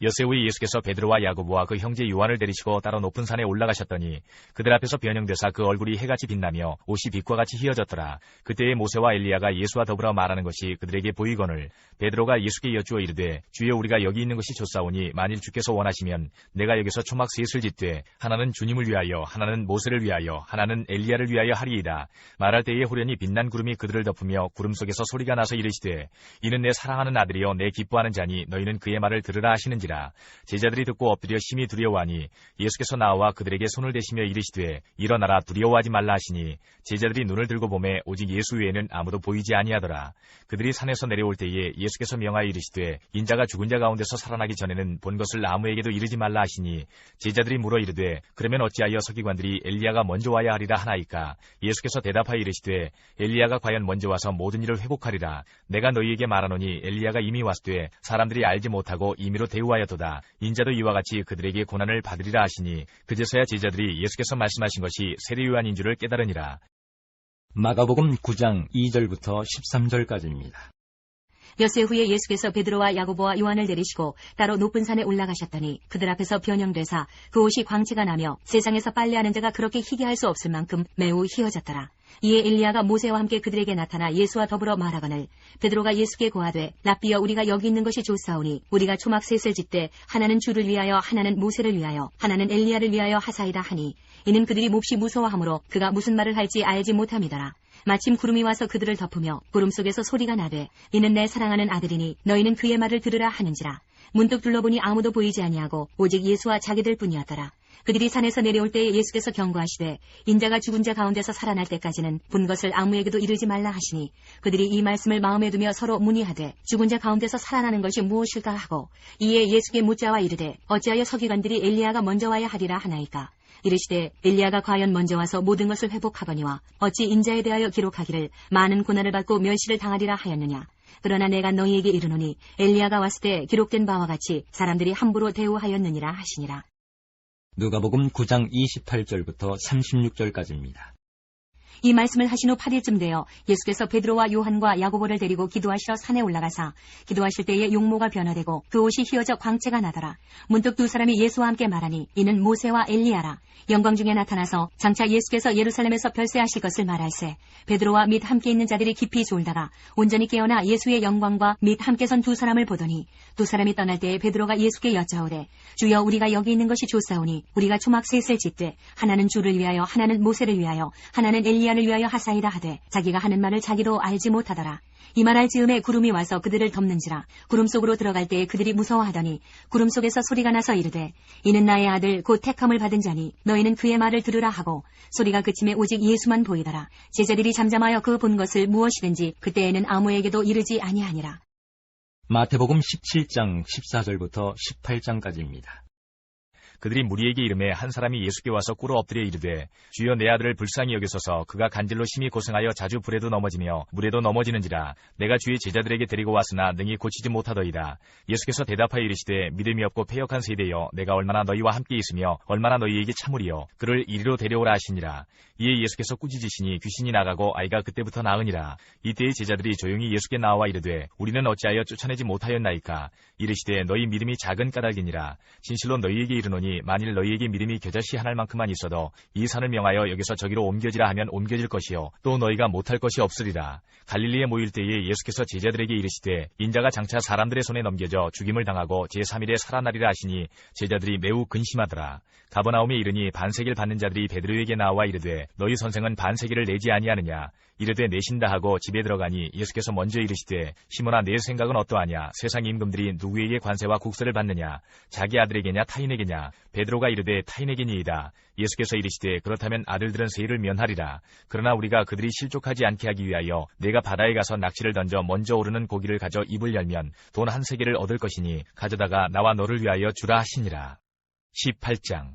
엿새 후에 예수께서 베드로와 야고보와 그 형제 요한을 데리시고 따로 높은 산에 올라가셨더니 그들 앞에서 변형되사 그 얼굴이 해같이 빛나며 옷이 빛과 같이 희어졌더라. 그때에 모세와 엘리야가 예수와 더불어 말하는 것이 그들에게 보이거늘 베드로가 예수께 여쭈어 이르되 주여 우리가 여기 있는 것이 좋사오니 만일 주께서 원하시면 내가 여기서 초막 셋을 짓되 하나는 주님을 위하여 하나는 모세를 위하여 하나는 엘리야를 위하여 하리이다. 말할 때에 호련히 빛난 구름이 그들을 덮으며 구름 속에서 소리가 나서 이르시되 이는 내 사랑하는 아들이요 내 기뻐하는 자니 너희는 그의 말을 들으라 하시는지라. 하시니라. 제자들이 듣고 엎드려 심히 두려워하니 예수께서 나와 그들에게 손을 대시며 이르시되 일어나라 두려워하지 말라 하시니 제자들이 눈을 들고 보매 오직 예수 외에는 아무도 보이지 아니하더라. 그들이 산에서 내려올 때에 예수께서 명하여 이르시되 인자가 죽은 자 가운데서 살아나기 전에는 본 것을 아무에게도 이르지 말라 하시니 제자들이 물어 이르되 그러면 어찌하여 서기관들이 엘리야가 먼저 와야 하리라 하나이까? 예수께서 대답하여 이르시되 엘리야가 과연 먼저 와서 모든 일을 회복하리라. 내가 너희에게 말하노니 엘리야가 이미 왔되 사람들이 알지 못하고 임의로 대우하였도다. 인자도 이와 같이 그들에게 고난을 받으리라 하시니 그제서야 제자들이 예수께서 말씀하신 것이 세례 요한인 줄을 깨달으니라. 마가복음 9장 2절부터 13절까지입니다. 엿새 후에 예수께서 베드로와 야고보와 요한을 데리시고 따로 높은 산에 올라가셨더니 그들 앞에서 변형되사 그 옷이 광채가 나며 세상에서 빨래하는 자가 그렇게 희게 할 수 없을 만큼 매우 희어졌더라. 이에 엘리야가 모세와 함께 그들에게 나타나 예수와 더불어 말하거늘 베드로가 예수께 고하되 랍비여 우리가 여기 있는 것이 좋사오니 우리가 초막 셋을 짓되 하나는 주를 위하여 하나는 모세를 위하여 하나는 엘리야를 위하여 하사이다 하니 이는 그들이 몹시 무서워하므로 그가 무슨 말을 할지 알지 못함이더라. 마침 구름이 와서 그들을 덮으며 구름 속에서 소리가 나되 이는 내 사랑하는 아들이니 너희는 그의 말을 들으라 하는지라. 문득 둘러보니 아무도 보이지 아니하고 오직 예수와 자기들 뿐이었더라. 그들이 산에서 내려올 때에 예수께서 경고하시되 인자가 죽은 자 가운데서 살아날 때까지는 본 것을 아무에게도 이르지 말라 하시니 그들이 이 말씀을 마음에 두며 서로 문의하되 죽은 자 가운데서 살아나는 것이 무엇일까 하고 이에 예수께 묻자와 이르되 어찌하여 서기관들이 엘리야가 먼저 와야 하리라 하나이까? 이르시되 엘리야가 과연 먼저 와서 모든 것을 회복하거니와 어찌 인자에 대하여 기록하기를 많은 고난을 받고 멸시를 당하리라 하였느냐. 그러나 내가 너희에게 이르노니 엘리야가 왔을 때 기록된 바와 같이 사람들이 함부로 대우하였느니라 하시니라. 누가복음 9장 28절부터 36절까지입니다. 이 말씀을 하신 후 8일쯤 되어 예수께서 베드로와 요한과 야고보를 데리고 기도하시러 산에 올라가사 기도하실 때에 용모가 변화되고 그 옷이 휘어져 광채가 나더라. 문득 두 사람이 예수와 함께 말하니 이는 모세와 엘리야라. 영광 중에 나타나서 장차 예수께서 예루살렘에서 별세하실 것을 말할세. 베드로와 및 함께 있는 자들이 깊이 졸다가 온전히 깨어나 예수의 영광과 및 함께 선 두 사람을 보더니 두 사람이 떠날 때에 베드로가 예수께 여짜오되 주여 우리가 여기 있는 것이 좋사오니 우리가 초막 셋을 짓되 하나는 주를 위하여 하나는 모세를 위하여 하나는 엘리야를 위하여 하사이다 하되 자기가 하는 말을 자기도 알지 못하더라. 이 말할 즈음에 구름이 와서 그들을 덮는지라. 구름 속으로 들어갈 때에 그들이 무서워하더니 구름 속에서 소리가 나서 이르되 이는 나의 아들 곧 택함을 받은 자니 너희는 그의 말을 들으라 하고 소리가 그침에 오직 예수만 보이더라. 제자들이 잠잠하여 그 본 것을 무엇이든지 그때에는 아무에게도 이르지 아니하니라. 마태복음 17장 14절부터 18장까지입니다. 그들이 무리에게 이르매 한 사람이 예수께 와서 꿇어 엎드려 이르되 주여 내 아들을 불쌍히 여기소서 그가 간질로 심히 고생하여 자주 불에도 넘어지며 물에도 넘어지는지라. 내가 주의 제자들에게 데리고 왔으나 능히 고치지 못하더이다. 예수께서 대답하여 이르시되 믿음이 없고 패역한 세대여 내가 얼마나 너희와 함께 있으며 얼마나 너희에게 참으리요. 그를 이리로 데려오라 하시니라. 이에 예수께서 꾸짖으시니 귀신이 나가고 아이가 그때부터 나으니라. 이때의 제자들이 조용히 예수께 나와 이르되 우리는 어찌하여 쫓아내지 못하였나이까? 이르시되 너희 믿음이 작은 까닭이니라. 진실로 너희에게 이르노니 만일 너희에게 믿음이 겨자씨 하나를 만큼만 있어도 이 산을 명하여 여기서 저기로 옮겨지라 하면 옮겨질 것이요 또 너희가 못할 것이 없으리라. 갈릴리에 모일 때에 예수께서 제자들에게 이르시되 인자가 장차 사람들의 손에 넘겨져 죽임을 당하고 제3일에 살아나리라 하시니 제자들이 매우 근심하더라. 가버나움에 이르니 반세기를 받는 자들이 베드로에게 나와 이르되 너희 선생은 반세기를 내지 아니하느냐. 이르되 내신다 하고 집에 들어가니 예수께서 먼저 이르시되 시몬아 내 생각은 어떠하냐. 세상 임금들이 누구에게 관세와 국세를 받느냐. 자기 아들에게냐 타인에게냐. 베드로가 이르되 타인에게니이다. 예수께서 이르시되 그렇다면 아들들은 세를 면하리라. 그러나 우리가 그들이 실족하지 않게 하기 위하여 내가 바다에 가서 낚시를 던져 먼저 오르는 고기를 가져 입을 열면 돈 한 세겔을 얻을 것이니 가져다가 나와 너를 위하여 주라 하시니라. 18장.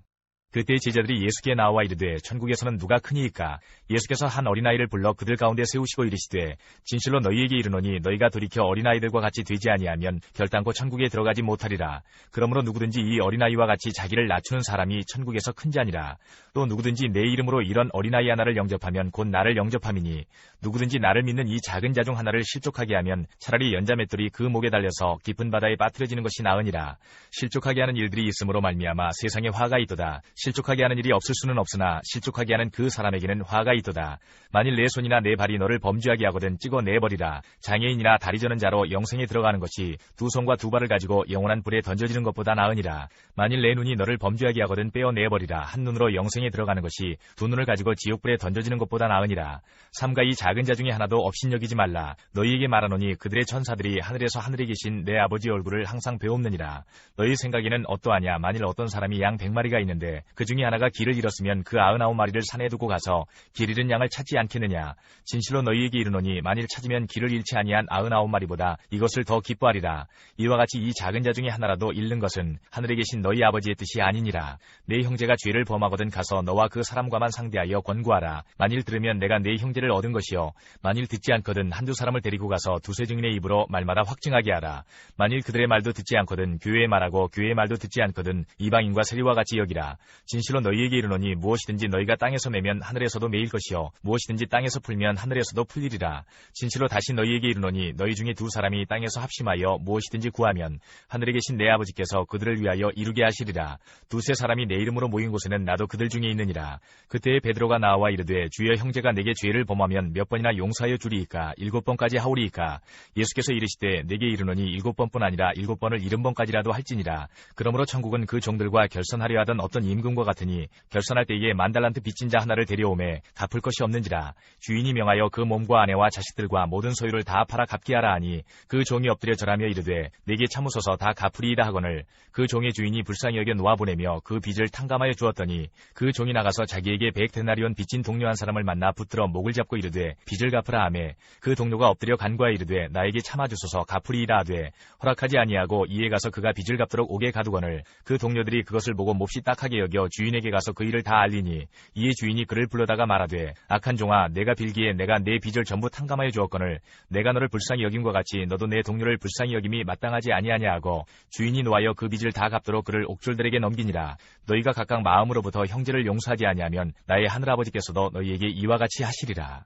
그때 제자들이 예수께 나와 이르되 천국에서는 누가 크니이까? 예수께서 한 어린아이를 불러 그들 가운데 세우시고 이르시되 진실로 너희에게 이르노니 너희가 돌이켜 어린아이들과 같이 되지 아니하면 결단코 천국에 들어가지 못하리라. 그러므로 누구든지 이 어린아이와 같이 자기를 낮추는 사람이 천국에서 큰 자니라. 또 누구든지 내 이름으로 이런 어린아이 하나를 영접하면 곧 나를 영접함이니 누구든지 나를 믿는 이 작은 자 중 하나를 실족하게 하면 차라리 연자맷돌이 그 목에 달려서 깊은 바다에 빠뜨려지는 것이 나으니라. 실족하게 하는 일들이 있음으로 말미암아 세상에 화가 있도다. 실족하게 하는 일이 없을 수는 없으나 실족하게 하는 그 사람에게는 화가 있도다. 만일 내 손이나 내 발이 너를 범죄하게 하거든 찍어 내버리라. 장애인이나 다리 저는 자로 영생에 들어가는 것이 두 손과 두 발을 가지고 영원한 불에 던져지는 것보다 나으니라. 만일 내 눈이 너를 범죄하게 하거든 빼어 내버리라. 한 눈으로 영생에 들어가는 것이 두 눈을 가지고 지옥불에 던져지는 것보다 나으니라. 삼가 이 작은 자 중에 하나도 업신여기지 말라. 너희에게 말하노니 그들의 천사들이 하늘에서 하늘에 계신 내 아버지 얼굴을 항상 배옵느니라. 너희 생각에는 어떠하냐. 만일 어떤 사람이 양 100마리가 있는데 그 중에 하나가 길을 잃었으면 그 99마리를 산에 두고 가서 길 잃은 양을 찾지 않겠느냐. 진실로 너희에게 이르노니 만일 찾으면 길을 잃지 아니한 99마리보다 이것을 더 기뻐하리라. 이와 같이 이 작은 자 중에 하나라도 잃는 것은 하늘에 계신 너희 아버지의 뜻이 아니니라. 내 형제가 죄를 범하거든 가서 너와 그 사람과만 상대하여 권고하라. 만일 들으면 내가 내 형제를 얻은 것이요 만일 듣지 않거든 한두 사람을 데리고 가서 두세 증인의 입으로 말마다 확증하게 하라. 만일 그들의 말도 듣지 않거든 교회의 말하고 교회의 말도 듣지 않거든 이방인과 세리와 같이 여기라. 진실로 너희에게 이르노니 무엇이든지 너희가 땅에서 매면 하늘에서도 매일 것이요 무엇이든지 땅에서 풀면 하늘에서도 풀리리라. 진실로 다시 너희에게 이르노니 너희 중에 두 사람이 땅에서 합심하여 무엇이든지 구하면 하늘에 계신 내 아버지께서 그들을 위하여 이루게 하시리라. 두세 사람이 내 이름으로 모인 곳에는 나도 그들 중에 있느니라. 그때에 베드로가 나와 이르되 주여 형제가 내게 죄를 범하면 몇 번이나 용서하여 주리이까 7번까지 하오리이까. 예수께서 이르시되 내게 이르노니 7번뿐 아니라 7번을 70번까지라도 할지니라. 그러므로 천국은 그 종들과 결선하려 하던 어떤 임금과 같으니 결선할 때에 10,000달란트 빚진 자 하나를 데려오매 갚을 것이 없는지라. 주인이 명하여 그 몸과 아내와 자식들과 모든 소유를 다 팔아 갚게 하라 하니 그 종이 엎드려 절하며 이르되 내게 참으소서 다 갚으리이다 하거늘 그 종의 주인이 불쌍히 여겨 놓아보내며 그 빚을 탕감하여 주었더니 그 종이 나가서 자기에게 100데나리온 빚진 동료 한 사람을 만나 붙들어 목을 잡고 이르되 빚을 갚으라 하매 그 동료가 엎드려 간구하여 이르되 나에게 참아주소서 갚으리이다 하되 허락하지 아니하고 이에 가서 그가 빚을 갚도록 옥에 가두거늘 그 동료들이 그것을 보고 몹시 딱하게 여겨 주인에게 가서 그 일을 다 알리니 이에 주인이 그를 불러다가 말하되 악한 종아 내가 빌기에 내가 내 빚을 전부 탕감하여 주었거늘 내가 너를 불쌍히 여김과 같이 너도 내 동료를 불쌍히 여김이 마땅하지 아니하냐 하고 주인이 노하여 그 빚을 다 갚도록 그를 옥졸들에게 넘기니라. 너희가 각각 마음으로부터 형제를 용서하지 아니하면 나의 하늘아버지께서도 너희에게 이와 같이 하시리라.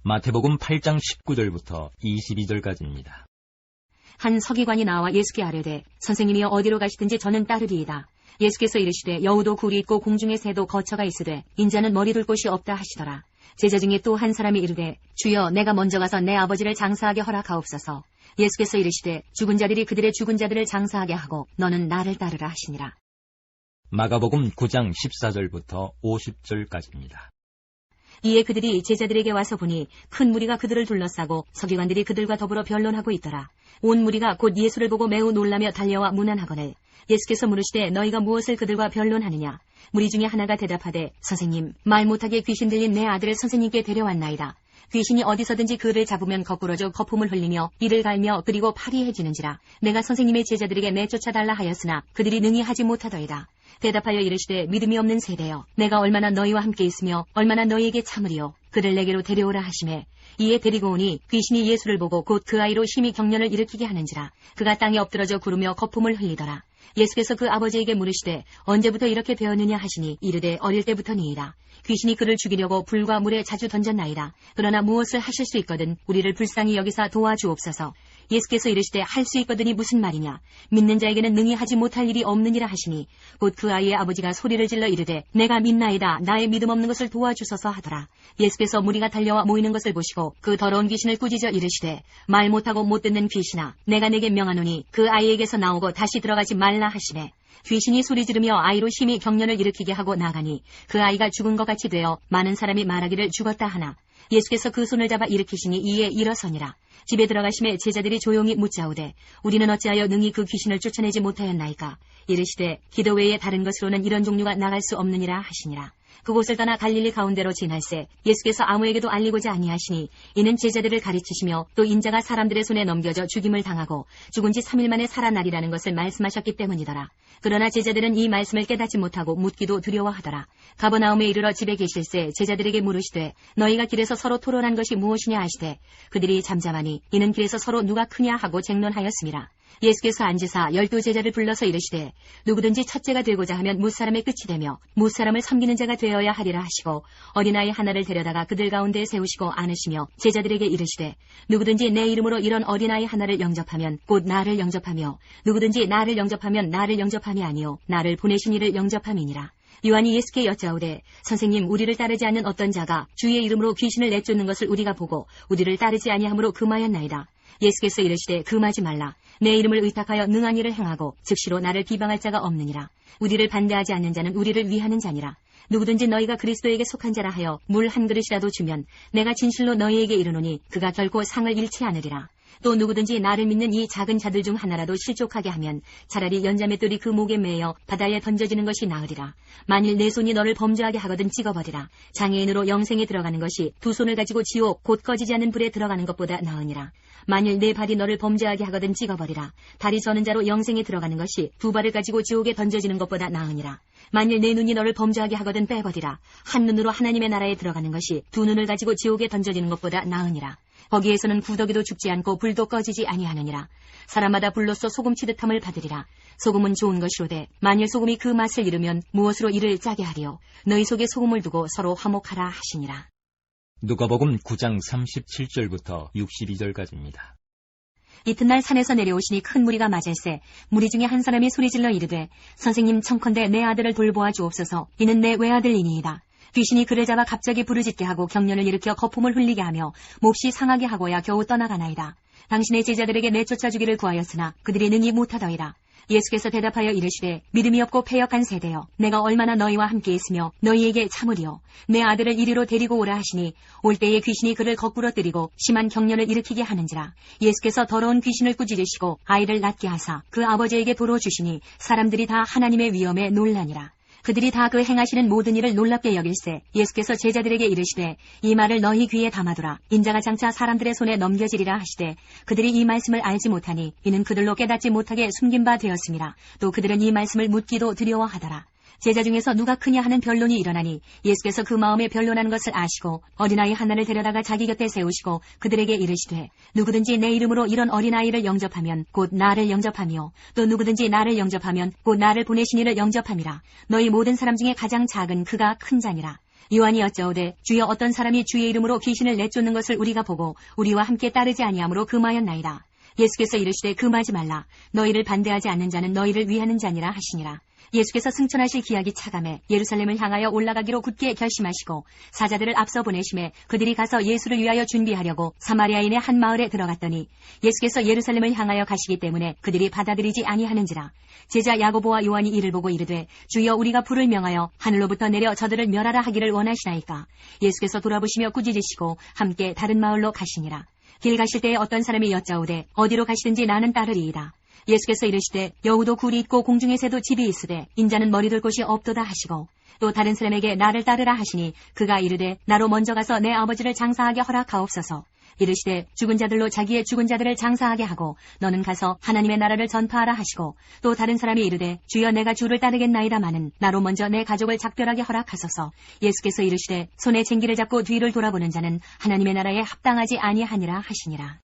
마태복음 8장 19절부터 22절까지입니다. 한 서기관이 나와 예수께 아뢰되 선생님이여 어디로 가시든지 저는 따르리이다. 예수께서 이르시되 여우도 굴이 있고 공중의 새도 거처가 있으되 인자는 머리 둘 곳이 없다 하시더라. 제자 중에 또 한 사람이 이르되 주여 내가 먼저 가서 내 아버지를 장사하게 허락하옵소서. 예수께서 이르시되 죽은 자들이 그들의 죽은 자들을 장사하게 하고 너는 나를 따르라 하시니라. 마가복음 9장 14절부터 50절까지입니다. 이에 그들이 제자들에게 와서 보니 큰 무리가 그들을 둘러싸고 서기관들이 그들과 더불어 변론하고 있더라. 온 무리가 곧 예수를 보고 매우 놀라며 달려와 문안하거늘 예수께서 물으시되 너희가 무엇을 그들과 변론하느냐. 무리 중에 하나가 대답하되 선생님 말 못하게 귀신 들린 내 아들을 선생님께 데려왔나이다. 귀신이 어디서든지 그를 잡으면 거꾸러져 거품을 흘리며 이를 갈며 그리고 파리해지는지라. 내가 선생님의 제자들에게 내쫓아달라 하였으나 그들이 능히 하지 못하더이다. 대답하여 이르시되 믿음이 없는 세대여 내가 얼마나 너희와 함께 있으며 얼마나 너희에게 참으리요. 그를 내게로 데려오라 하시매 이에 데리고 오니 귀신이 예수를 보고 곧 그 아이로 심히 경련을 일으키게 하는지라. 그가 땅에 엎드러져 구르며 거품을 흘리더라. 예수께서 그 아버지에게 물으시되 언제부터 이렇게 되었느냐 하시니 이르되 어릴 때부터니이다. 귀신이 그를 죽이려고 불과 물에 자주 던졌나이다. 그러나 무엇을 하실 수 있거든 우리를 불쌍히 여기사 도와주옵소서. 예수께서 이르시되 할 수 있거든이 무슨 말이냐. 믿는 자에게는 능히 하지 못할 일이 없느니라 하시니 곧 그 아이의 아버지가 소리를 질러 이르되 내가 믿나이다. 나의 믿음 없는 것을 도와주소서 하더라. 예수께서 무리가 달려와 모이는 것을 보시고 그 더러운 귀신을 꾸짖어 이르시되 말 못하고 못 듣는 귀신아 내가 내게 명하노니 그 아이에게서 나오고 다시 들어가지 말라 하시매 귀신이 소리 지르며 아이로 심히 경련을 일으키게 하고 나가니 그 아이가 죽은 것 같이 되어 많은 사람이 말하기를 죽었다 하나 예수께서 그 손을 잡아 일으키시니 이에 일어서니라. 집에 들어가심에 제자들이 조용히 묻자오되 우리는 어찌하여 능히 그 귀신을 쫓아내지 못하였나이까. 이르시되 기도 외에 다른 것으로는 이런 종류가 나갈 수 없느니라 하시니라. 그곳을 떠나 갈릴리 가운데로 지날새 예수께서 아무에게도 알리고자 아니하시니 이는 제자들을 가르치시며 또 인자가 사람들의 손에 넘겨져 죽임을 당하고 죽은 지 3일 만에 살아나리라는 것을 말씀하셨기 때문이더라. 그러나 제자들은 이 말씀을 깨닫지 못하고 묻기도 두려워하더라. 가버나움에 이르러 집에 계실새 제자들에게 물으시되 너희가 길에서 서로 토론한 것이 무엇이냐 하시되 그들이 잠잠하니 이는 길에서 서로 누가 크냐 하고 쟁론하였음이라. 예수께서 앉으사 12제자를 불러서 이르시되 누구든지 첫째가 되고자 하면 무사람의 끝이 되며 무사람을 섬기는 자가 되어야 하리라 하시고 어린아이 하나를 데려다가 그들 가운데 세우시고 안으시며 제자들에게 이르시되 누구든지 내 이름으로 이런 어린아이 하나를 영접하면 곧 나를 영접하며 누구든지 나를 영접하면 나를 영접함이 아니요 나를 보내신 이를 영접함이니라. 요한이 예수께 여짜오되 선생님 우리를 따르지 않는 어떤 자가 주의 이름으로 귀신을 내쫓는 것을 우리가 보고 우리를 따르지 아니함으로 금하였나이다. 예수께서 이르시되 금하지 말라. 내 이름을 의탁하여 능한 일을 행하고 즉시로 나를 비방할 자가 없느니라. 우리를 반대하지 않는 자는 우리를 위하는 자니라. 누구든지 너희가 그리스도에게 속한 자라 하여 물 한 그릇이라도 주면 내가 진실로 너희에게 이르노니 그가 결코 상을 잃지 않으리라. 또 누구든지 나를 믿는 이 작은 자들 중 하나라도 실족하게 하면 차라리 연자맷돌이 그 목에 매여 바다에 던져지는 것이 나으리라. 만일 내 손이 너를 범죄하게 하거든 찍어버리라. 장애인으로 영생에 들어가는 것이 두 손을 가지고 지옥 곧 꺼지지 않는 불에 들어가는 것보다 나으니라. 만일 내 발이 너를 범죄하게 하거든 찍어버리라. 다리 저는 자로 영생에 들어가는 것이 두 발을 가지고 지옥에 던져지는 것보다 나으니라. 만일 내 눈이 너를 범죄하게 하거든 빼버리라. 한 눈으로 하나님의 나라에 들어가는 것이 두 눈을 가지고 지옥에 던져지는 것보다 나으니라. 거기에서는 구더기도 죽지 않고 불도 꺼지지 아니하느니라. 사람마다 불로써 소금 취듯함을 받으리라. 소금은 좋은 것이로되 만일 소금이 그 맛을 잃으면 무엇으로 이를 짜게 하리요. 너희 속에 소금을 두고 서로 화목하라 하시니라. 누가복음 9장 37절부터 62절까지입니다. 이튿날 산에서 내려오시니 큰 무리가 맞을세 무리 중에 한 사람이 소리질러 이르되 선생님 청컨대 내 아들을 돌보아 주옵소서. 이는 내 외아들이니이다. 귀신이 그를 잡아 갑자기 부르짖게 하고 경련을 일으켜 거품을 흘리게 하며 몹시 상하게 하고야 겨우 떠나가나이다. 당신의 제자들에게 내쫓아 주기를 구하였으나 그들이 능히 못하더이다. 예수께서 대답하여 이르시되 믿음이 없고 패역한 세대여 내가 얼마나 너희와 함께 있으며 너희에게 참으리요. 내 아들을 이리로 데리고 오라 하시니 올 때에 귀신이 그를 거꾸로 뜨리고 심한 경련을 일으키게 하는지라. 예수께서 더러운 귀신을 꾸짖으시고 아이를 낫게 하사 그 아버지에게 도로 주시니 사람들이 다 하나님의 위엄에 놀라니라. 그들이 다 그 행하시는 모든 일을 놀랍게 여길세 예수께서 제자들에게 이르시되 이 말을 너희 귀에 담아두라. 인자가 장차 사람들의 손에 넘겨지리라 하시되 그들이 이 말씀을 알지 못하니 이는 그들로 깨닫지 못하게 숨긴 바 되었음이라. 또 그들은 이 말씀을 묻기도 두려워하더라. 제자 중에서 누가 크냐 하는 변론이 일어나니 예수께서 그 마음에 변론하는 것을 아시고 어린아이 하나를 데려다가 자기 곁에 세우시고 그들에게 이르시되 누구든지 내 이름으로 이런 어린아이를 영접하면 곧 나를 영접하며 또 누구든지 나를 영접하면 곧 나를 보내신 이를 영접함이라. 너희 모든 사람 중에 가장 작은 그가 큰 자니라. 요한이 여짜오되 주여 어떤 사람이 주의 이름으로 귀신을 내쫓는 것을 우리가 보고 우리와 함께 따르지 아니하므로 금하였나이다. 예수께서 이르시되 금하지 말라. 너희를 반대하지 않는 자는 너희를 위하는 자니라 하시니라. 예수께서 승천하실 기약이 차감해 예루살렘을 향하여 올라가기로 굳게 결심하시고 사자들을 앞서 보내심에 그들이 가서 예수를 위하여 준비하려고 사마리아인의 한 마을에 들어갔더니 예수께서 예루살렘을 향하여 가시기 때문에 그들이 받아들이지 아니하는지라. 제자 야고보와 요한이 이를 보고 이르되 주여 우리가 불을 명하여 하늘로부터 내려 저들을 멸하라 하기를 원하시나이까. 예수께서 돌아보시며 꾸짖으시고 함께 다른 마을로 가시니라. 길 가실 때에 어떤 사람이 여짜오되 어디로 가시든지 나는 따르리이다. 예수께서 이르시되 여우도 굴이 있고 공중의 새도 집이 있으되 인자는 머리둘 곳이 없도다 하시고 또 다른 사람에게 나를 따르라 하시니 그가 이르되 나로 먼저 가서 내 아버지를 장사하게 허락하옵소서. 이르시되 죽은 자들로 자기의 죽은 자들을 장사하게 하고 너는 가서 하나님의 나라를 전파하라 하시고 또 다른 사람이 이르되 주여 내가 주를 따르겠나이다마는 나로 먼저 내 가족을 작별하게 허락하소서. 예수께서 이르시되 손에 쟁기를 잡고 뒤를 돌아보는 자는 하나님의 나라에 합당하지 아니하니라 하시니라.